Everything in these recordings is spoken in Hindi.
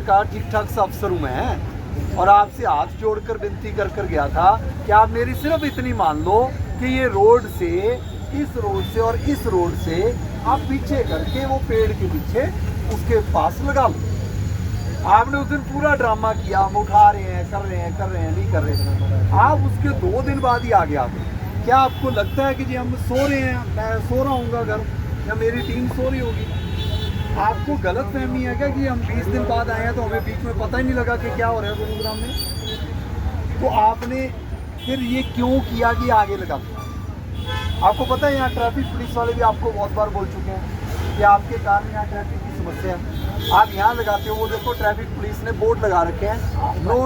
का ठीक ठाक सा अफसर हूँ मैं, और आपसे हाथ जोड़कर विनती कर गया था कि आप मेरी सिर्फ इतनी मान लो कि ये रोड से, इस रोड से और इस रोड से आप पीछे करके वो पेड़ के पीछे उसके पास लगा लो। आपने उस दिन पूरा ड्रामा किया, हम उठा रहे हैं, कर रहे हैं, नहीं कर रहे। आप उसके 2 दिन बाद ही आगे आ गए। क्या आपको लगता है कि जी हम सो रहे हैं, मैं सो रहा हूँ घर, या मेरी टीम सो रही होगी? आपको गलत फहमी है क्या कि हम 20 दिन बाद आए हैं तो हमें बीच में पता ही नहीं लगा कि क्या हो रहा है गुरुग्राम में? तो आपने फिर ये क्यों किया कि आगे लगा दिया? आपको पता है यहाँ ट्रैफिक पुलिस वाले भी आपको बहुत बार बोल चुके हैं कि आपके कारण यहाँ ट्रैफिक की समस्या है। आप यहाँ लगाते हो, वो देखो ट्रैफिक पुलिस ने बोर्ड लगा रखे हैं, नो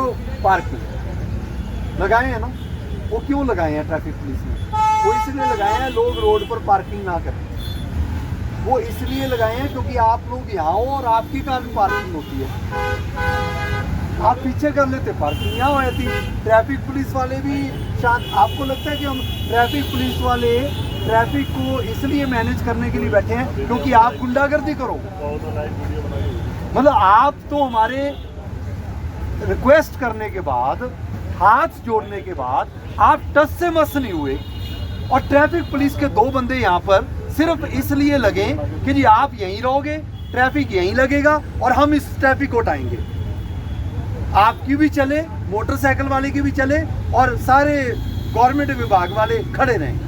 पार्किंग लगाए हैं ना। वो क्यों लगाए हैं ट्रैफिक पुलिस ने? वो इसलिए लगाए हैं लोग रोड पर पार्किंग ना करें। वो इसलिए लगाए हैं क्योंकि आप लोग यहाँ हो और आपके कारण पार्किंग होती है। आप पीछे कर लेते, पार्किंग यहाँ हो जाती। ट्रैफिक पुलिस वाले भी शांत। आपको लगता है कि हम ट्रैफिक पुलिस वाले ट्रैफिक को इसलिए मैनेज करने के लिए बैठे हैं क्योंकि आप गुंडागर्दी करो? मतलब आप तो हमारे रिक्वेस्ट करने के बाद, हाथ जोड़ने के बाद आप टस से मस नहीं हुए, और ट्रैफिक पुलिस के 2 बंदे यहाँ पर सिर्फ इसलिए लगे कि जी आप यहीं रहोगे, ट्रैफिक यहीं लगेगा और हम इस ट्रैफिक को हटाएंगे। आपकी भी चले, मोटरसाइकिल वाले की भी चले, और सारे गवर्नमेंट विभाग वाले खड़े रहें।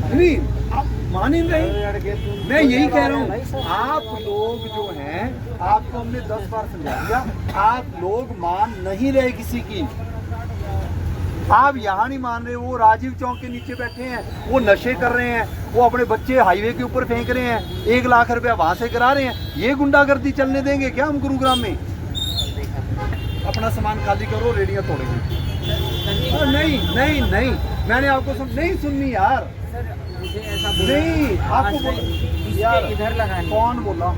नहीं, आप मान ही नहीं। मैं यही कह रहा हूँ, आप लोग जो हैं, आपको हमने 10 बार समझा दिया, आप लोग मान नहीं रहे किसी की। आप यहाँ नहीं मान रहे। वो राजीव चौक के नीचे बैठे हैं, वो नशे कर रहे हैं, वो अपने बच्चे हाईवे के ऊपर फेंक रहे हैं, 1 लाख रुपया वहां से करा रहे हैं। ये गुंडागर्दी चलने देंगे क्या हम गुरुग्राम में? अपना सामान खाली करो, रेडियां तोड़ेंगे। नहीं, मैंने आपको नहीं सुननी यार। मुझे ऐसा नहीं, आपको यार इधर लगाने कौन बोला?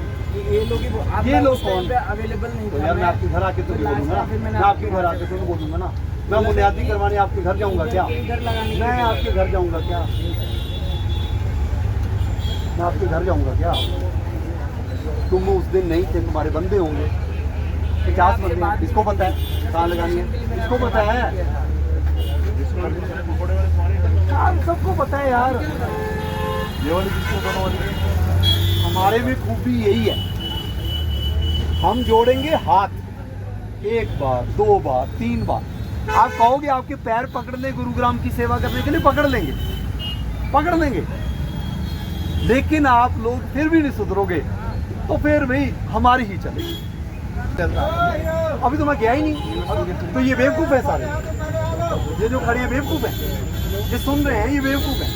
ये लोग कौन अवेलेबल नहीं? तो यार मैं आपके घर आके तो बोलूंगा, मैं आपके घर आके तो बोलूंगा ना। मैं बुनियादी करवाने आपके घर जाऊंगा क्या? मैं आपके घर जाऊंगा क्या? मैं आपके घर जाऊंगा क्या? तुम उस दिन नहीं थे, तुम्हारे बंदे होंगे 50 बंदे। इसको पता है कहाँ लगानी है, इसको पता है, सबको पता है यार। ये वाली हमारे में खूबी यही है, हम जोड़ेंगे हाथ 1 बार, 2 बार, 3 बार। आप कहोगे आपके पैर पकड़ ले गुरुग्राम की सेवा करने के लिए, पकड़ लेंगे, लेकिन आप लोग फिर भी नहीं सुधरोगे तो फिर भाई हमारी ही चलेगी। अभी तो मैं गया ही नहीं, तो ये बेवकूफ़ है सारे, ये जो खड़े हैं बेवकूफ़ हैं, ये सुन रहे हैं ये बेवकूफ़ हैं।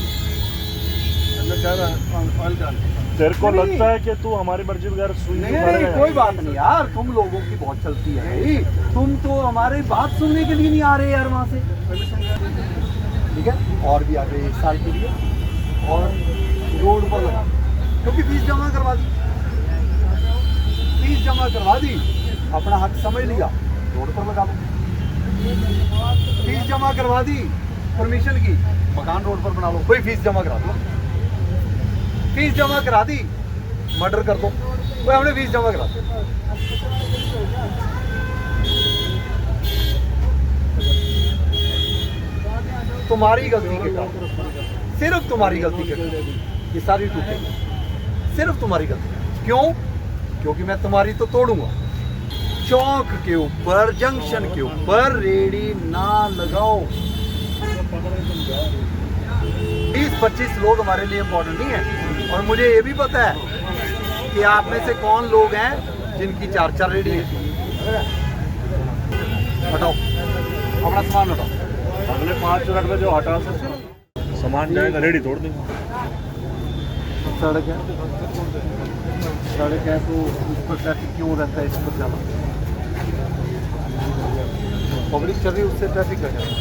तेरे को लगता है कि तू हमारी मर्जी बगैर सुई नहीं, कोई बात नहीं यार, तुम लोगों की बहुत चलती है भाई। तुम तो हमारी बात सुनने के लिए नहीं आ रहे यार वहाँ से, ठीक है? और भी आगे 1 साल के लिए और रोड पर लगा, क्योंकि फीस जमा करवा दी, अपना हक समझ लिया, रोड पर लगा लो। फीस जमा करवा दी परमिशन की, मकान रोड पर बना लो। कोई फीस जमा करा दो, फीस जमा करा दी, मर्डर कर दो, कोई हमने फीस जमा करा दी। तुम्हारी गलती के कारण, सिर्फ तुम्हारी गलती के कारण ये सारी टूटेगी, सिर्फ तुम्हारी गलती। क्यों? क्योंकि मैं तुम्हारी तो तोड़ूंगा। चौक के ऊपर, जंक्शन के ऊपर रेडी ना लगाओ। 20-25 लोग हमारे लिए इम्पोर्टेंट नहीं है, और मुझे ये भी पता है कि आप में से कौन लोग हैं जिनकी 4-4 रेडी है। हटाओ अपना सामान, हटाओ। अगले 5 मिनट में जो हटा सकते सामान जाएगा, रेडी तोड़ देंगे। सड़क है तो उस पर ट्रैफिक क्यों रहता है? इस पर ज़्यादा पब्लिक चल रही है, उससे ट्रैफिक कर जाता है।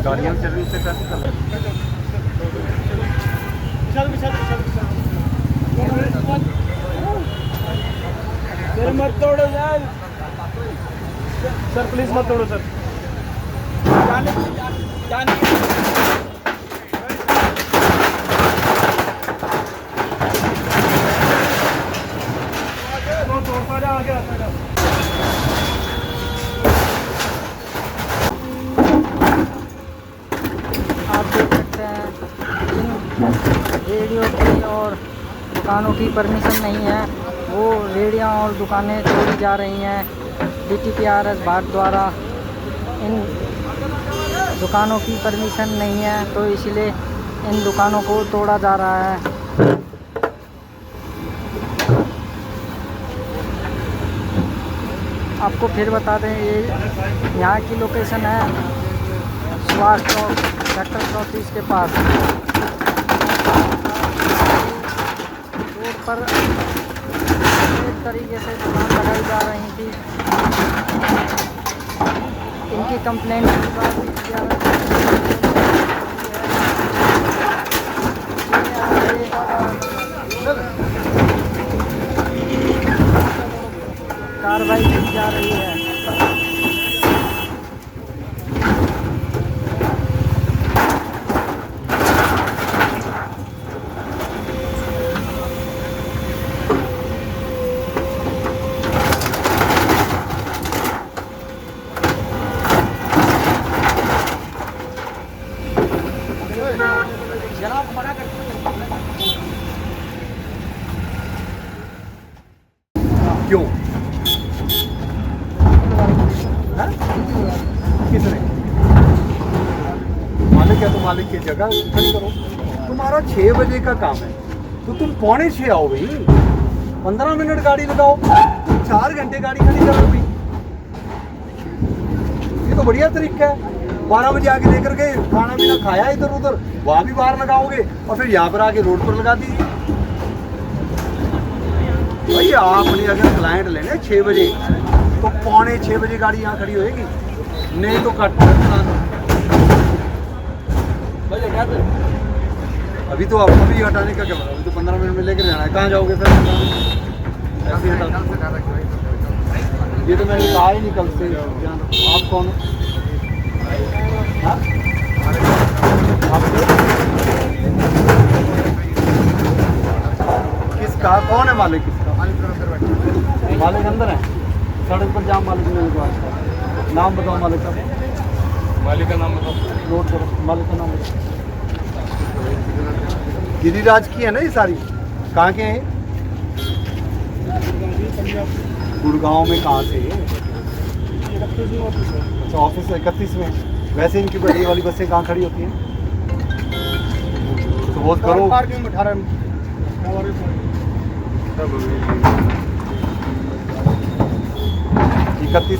गाड़ियाँ चल रही उससे ट्रैफिक कर रहा सर मत तोड़ो यार, सर प्लीज मत तोड़ो सर। जाने रेडियो की और दुकानों की परमिशन नहीं है, वो रेडियाँ और दुकानें तोड़ी जा रही हैं DTPRS भारत द्वारा। इन दुकानों की परमिशन नहीं है तो इसलिए इन दुकानों को तोड़ा जा रहा है। आपको फिर बता दें, ये यहाँ की लोकेशन है सुभाष चौक सेक्टर 34 के पास। रोड पर एक तरीके से दुकान लगाई जा रही थी। इनकी कंप्लेंट के बाद कार्रवाई की जा रही है। क्यों? हाँ? किसने? मालिक है तो मालिक की जगह खड़ी करो। तुम्हारा 6 बजे का काम है तो तुम 5:45 आओ भाई, 15 मिनट गाड़ी लगाओ, 4 घंटे गाड़ी खड़ी करो भाई। ये तो बढ़िया तरीका है। 12 बजे आके लेकर के खाना पीना खाया इधर उधर, वहां भी बाहर लगाओगे और फिर यहाँ पर आके रोड पर लगा दीजिए। भाई आपने अगर क्लाइंट लेने 6 बजे तो 5:45 बजे गाड़ी यहाँ खड़ी होएगी, नहीं तो कट। अभी तो आपको भी हटाने का क्या मतलब, अभी तो 15 मिनट में लेकर जाना है। कहाँ जाओगे फिर? ऐसे ही हटा। ये तो मैंने कहा ही नहीं कल से। आप कौन हो? हाँ? किसका कौन है मालिक? किसका मालिक अंदर है, सड़क पर जाम मालिक ने। नाम बताओ मालिक का। मालिक का नाम बताओ। नोट करो मालिक का नाम बताओ। गिरिराज की है ना ये सारी? कहाँ के हैं? गुड़गांव में। कहाँ से? अच्छा ऑफिस 31 में। वैसे इनकी बड़ी वाली बसें कहाँ खड़ी होती हैं? तो बहुत करो। 31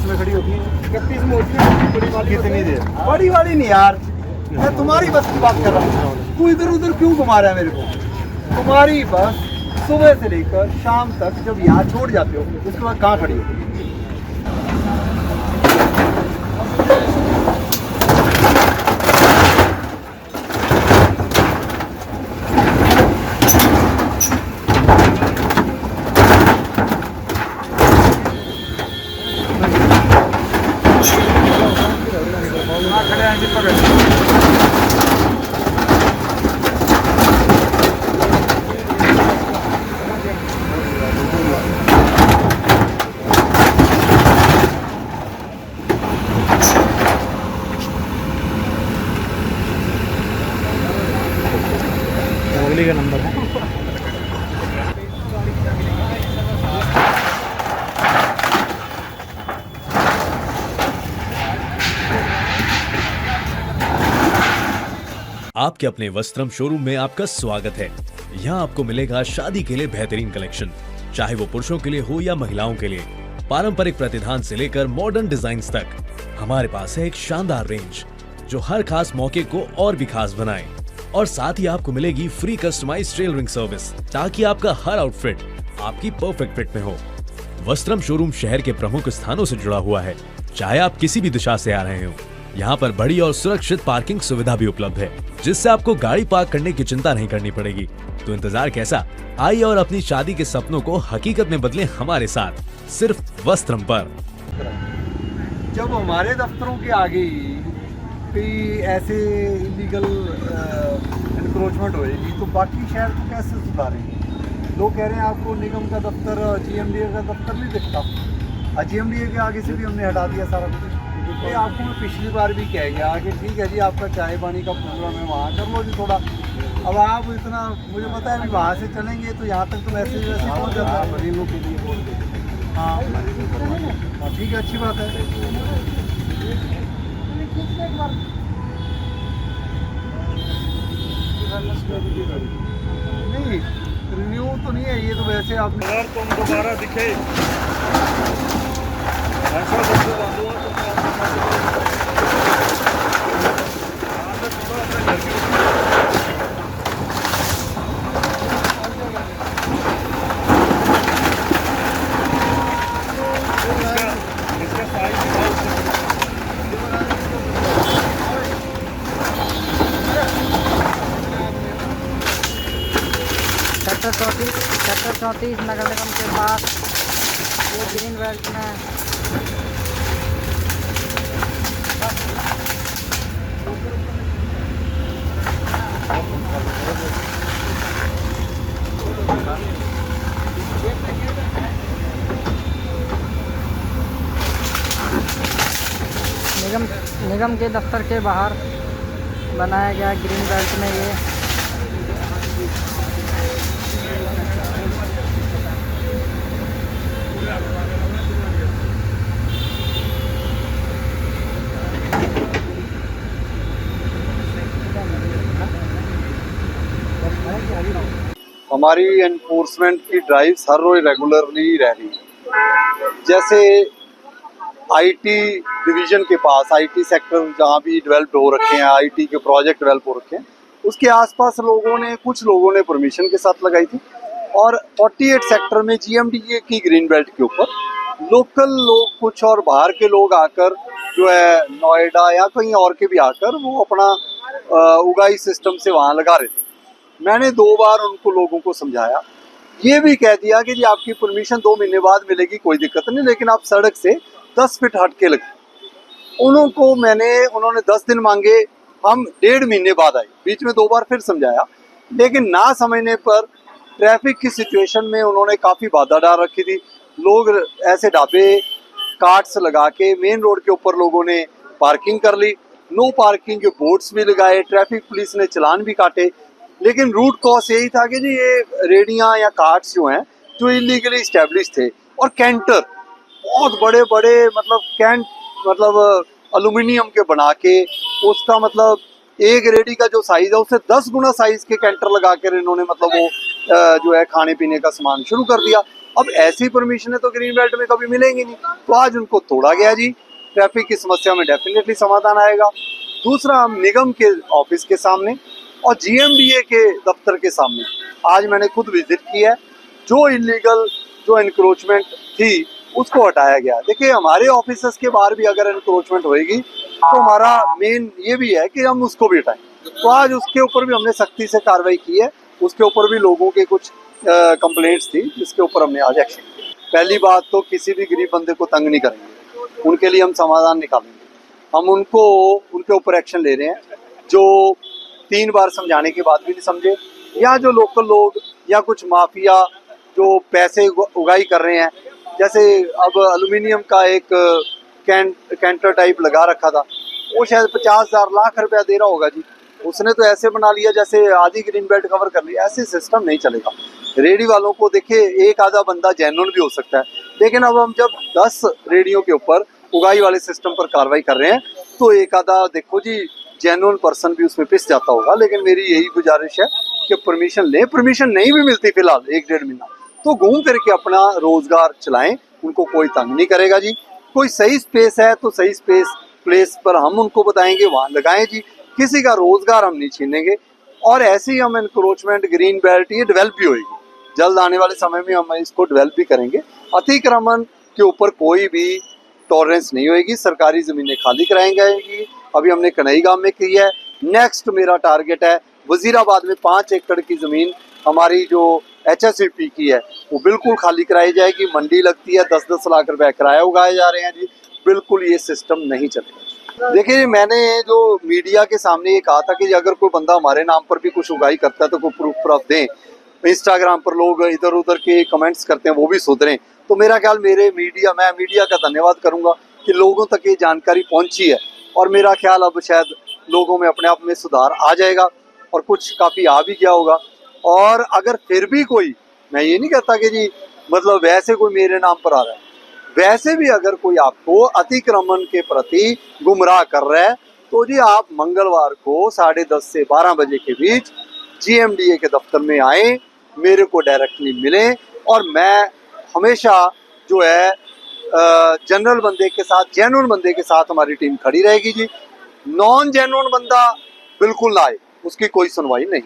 में खड़ी होती है। 31 में होती है। कितनी देर? बड़ी वाली नहीं यार, मैं तुम्हारी बस की बात कर रहा हूँ। तू इधर उधर क्यों घुमा रहा है मेरे को? तुम्हारी बस सुबह से लेकर शाम तक जब यहाँ छोड़ जाते हो उसके बाद कहाँ खड़ी होती है? का नंबर है। आपके अपने वस्त्रम शोरूम में आपका स्वागत है। यहाँ आपको मिलेगा शादी के लिए बेहतरीन कलेक्शन, चाहे वो पुरुषों के लिए हो या महिलाओं के लिए। पारंपरिक प्रतिधान से लेकर मॉडर्न डिजाइन्स तक हमारे पास है एक शानदार रेंज जो हर खास मौके को और भी खास बनाए। और साथ ही आपको मिलेगी फ्री कस्टमाइज्ड टेलरिंग सर्विस, ताकि आपका हर आउटफिट आपकी परफेक्ट फिट में हो। वस्त्रम शोरूम शहर के प्रमुख स्थानों से जुड़ा हुआ है, चाहे आप किसी भी दिशा से आ रहे हो। यहाँ पर बड़ी और सुरक्षित पार्किंग सुविधा भी उपलब्ध है, जिससे आपको गाड़ी पार्क करने की चिंता नहीं करनी पड़ेगी। तो इंतजार कैसा? आइए और अपनी शादी के सपनों को हकीकत में बदलें हमारे साथ, सिर्फ वस्त्रम पर। जब हमारे दफ्तरों के आगे कोई ऐसे इलीगल एनक्रोचमेंट होएगी तो बाकी शहर को कैसे सुधारेंगे? लोग कह रहे हैं आपको निगम का दफ्तर, GMDA का दफ्तर नहीं दिखता। GMDA के आगे से भी हमने हटा दिया सारा कुछ। ये आपको मैं पिछली बार भी कह गया कि ठीक है जी, आपका चाय पानी का प्रोग्राम है, वहाँ कर लो जी थोड़ा। अब आप इतना मुझे पता है वहाँ से चलेंगे तो यहाँ तक तो वैसे वैसे पहुँच जाता है मरीनों के लिए बोल देते। हाँ ठीक है, अच्छी बात है। नहीं रिन्यू तो नहीं है ये, तो वैसे आपने अगर तुम दोबारा दिखे ऐसा बंदे बांधो इसका साइज सेक्टर 34 नगर निगम के पास ये ग्रीन बेल्ट में निगम के दफ्तर के बाहर बनाया गया ग्रीन बेल्ट में ये हमारी एनफोर्समेंट की ड्राइव्स हर रोज रेगुलरली रह रही है। जैसे आईटी डिवीजन के पास आईटी सेक्टर जहाँ भी डेवलप हो रखे हैं, आईटी के प्रोजेक्ट डेवलप हो रखे हैं, उसके आसपास कुछ लोगों ने परमिशन के साथ लगाई थी। और 48 सेक्टर में जीएमडीए की ग्रीन बेल्ट के ऊपर लोकल लोग कुछ और बाहर के लोग आकर जो है नोएडा या कहीं और के भी आकर वो अपना उगाई सिस्टम से वहाँ लगा रहे थे। मैंने 2 बार उनको लोगों को समझाया, ये भी कह दिया कि जी आपकी परमिशन 2 महीने बाद मिलेगी, कोई दिक्कत नहीं, लेकिन आप सड़क से 10 फीट हट के लगे। उन्होंने 10 दिन मांगे, हम 1.5 महीने बाद आए। बीच में 2 बार फिर समझाया, लेकिन ना समझने पर ट्रैफिक की सिचुएशन में उन्होंने काफ़ी बाधा डाल रखी थी। लोग ऐसे ढाबे कार्ट्स लगा के मेन रोड के ऊपर लोगों ने पार्किंग कर ली, नो पार्किंग के बोर्ड्स भी लगाए, ट्रैफिक पुलिस ने चलान भी काटे। लेकिन रूट कॉज यही था कि जी ये रेडियां या कार्ट्स जो हैं जो इलीगली इस्टेब्लिश थे, और कैंटर बहुत बड़े बड़े मतलब एल्यूमिनियम के बना के उसका मतलब एक रेडी का जो साइज है उससे 10 गुना साइज के कैंटर लगा कर इन्होंने मतलब वो जो है खाने पीने का सामान शुरू कर दिया। अब ऐसी परमिशनें तो ग्रीन बेल्ट में कभी मिलेंगी नहीं, तो आज उनको तोड़ा गया जी। ट्रैफिक की समस्या में डेफिनेटली समाधान आएगा। दूसरा, हम निगम के ऑफिस के सामने और जीएमडीए के दफ्तर के सामने आज मैंने खुद विजिट की है। जो इलीगल जो एनक्रोचमेंट थी उसको हटाया गया। देखिए, हमारे ऑफिसर्स के बाहर भी अगर एनक्रोचमेंट होएगी तो हमारा मेन ये भी है कि हम उसको भी हटाएं। तो आज उसके ऊपर भी हमने सख्ती से कार्रवाई की है। उसके ऊपर भी लोगों के कुछ कंप्लेंट्स थी जिसके ऊपर हमने आज एक्शन किया। पहली बात तो किसी भी गरीब बंदे को तंग नहीं करेंगे, उनके लिए हम समाधान निकालेंगे। हम उनके ऊपर एक्शन ले रहे हैं जो 3 बार समझाने के बाद भी नहीं समझे, या जो लोकल लोग या कुछ माफिया जो पैसे उगाई कर रहे हैं। जैसे अब एल्यूमिनियम का एक कैंटर टाइप लगा रखा था, वो शायद 50,000 लाख रुपया दे रहा होगा जी। उसने तो ऐसे बना लिया जैसे आधी ग्रीन बेल्ट कवर कर लिया। ऐसे सिस्टम नहीं चलेगा। रेडी वालों को देखिए, एक आधा बंदा जेन्युइन भी हो सकता है, लेकिन अब हम जब 10 रेडियो के ऊपर उगाई वाले सिस्टम पर कार्रवाई कर रहे हैं तो एक आधा देखो जी जेन्युइन पर्सन भी उसमें पिस जाता होगा। लेकिन मेरी यही गुजारिश है कि परमिशन लें। परमिशन नहीं भी मिलती फिलहाल 1-1.5 महीना, तो घूम फिर के अपना रोजगार चलाएं, उनको कोई तंग नहीं करेगा जी। कोई सही स्पेस है तो सही प्लेस पर हम उनको बताएंगे, वहाँ लगाएं जी। किसी का रोजगार हम नहीं छीनेंगे। और ऐसे ही हम एनक्रोचमेंट ग्रीन बेल्ट ये डेवलप भी होगी। जल्द आने वाले समय में हम इसको डेवलप भी करेंगे। अतिक्रमण के ऊपर कोई भी टॉलरेंस नहीं होगी। सरकारी ज़मीनें खाली कराई जाएंगी। अभी हमने कन्हईगांव में की है। नेक्स्ट मेरा टारगेट है वजीराबाद में 5 एकड़ की ज़मीन हमारी जो HSVP की है वो बिल्कुल खाली कराई जाएगी। मंडी लगती है, 10-10 लाख रुपए किराया उगाए जा रहे हैं जी। बिल्कुल ये सिस्टम नहीं चलेगा। देखिए, मैंने जो मीडिया के सामने ये कहा था कि अगर कोई बंदा हमारे नाम पर भी कुछ उगाई करता है तो कोई प्रूफ दें। इंस्टाग्राम पर लोग इधर उधर के कमेंट्स करते हैं, वो भी सुधरें। तो मेरा ख्याल मैं मीडिया का धन्यवाद करूंगा कि लोगों तक ये जानकारी पहुंची है। और मेरा ख्याल अब शायद लोगों में अपने आप में सुधार आ जाएगा। और कुछ काफ़ी आ भी गया होगा। और अगर फिर भी कोई, मैं ये नहीं कहता कि जी मतलब वैसे कोई मेरे नाम पर आ रहा है, वैसे भी अगर कोई आपको अतिक्रमण के प्रति गुमराह कर रहा है तो जी आप मंगलवार को 10:30 से 12 बजे के बीच GMDA के दफ्तर में आए, मेरे को डायरेक्टली मिलें और मैं हमेशा जो है जनरल बंदे के साथ, जेन्युइन बंदे के साथ हमारी टीम खड़ी रहेगी जी। नॉन जेन्युइन बंदा बिल्कुल ना आए, उसकी कोई सुनवाई नहीं।